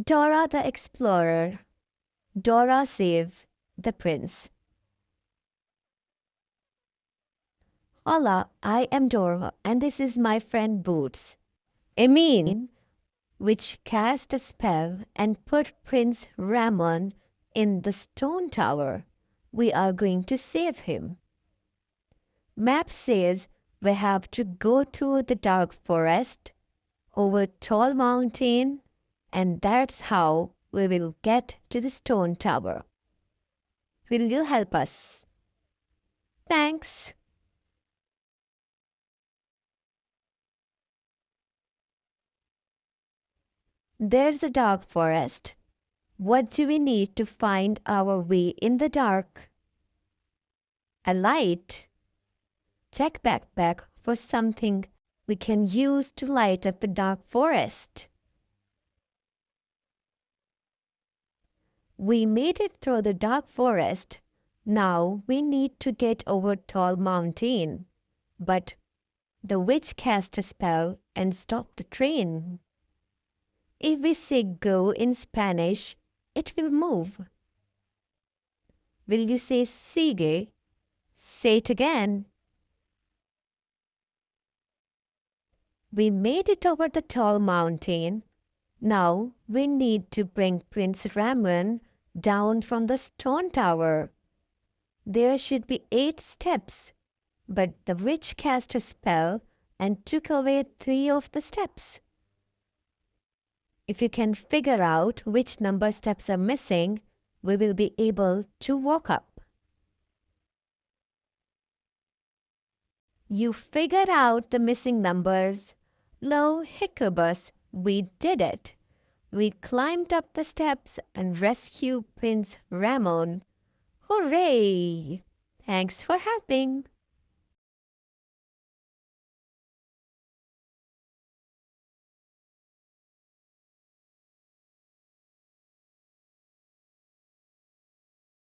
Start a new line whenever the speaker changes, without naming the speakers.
Dora the Explorer. Dora saves the prince. Hola, I am Dora, and this is my friend Boots. Which cast a spell and put Prince Ramon in the stone tower. We are going to save him. Map says we have to go through the dark forest, over tall mountain, and that's how we will get to the stone tower. Will you help us? Thanks. There's a dark forest. What do we need to find our way in the dark? A light. Check backpack for something we can use to light up the dark forest. We made it through the dark forest. Now we need to get over tall mountain. But the witch cast a spell and stopped the train. If we say go in Spanish, it will move. Will you say sigue? Say it again. We made it over the tall mountain. Now we need to bring Prince Ramon down from the stone tower. There should be 8 steps, but the witch cast a spell and took away 3 of the steps. If you can figure out which number steps are missing, we will be able to walk up. You figured out the missing numbers. Lo, Hiccobus, we did it. We climbed up the steps and rescued Prince Ramon. Hooray! Thanks for helping.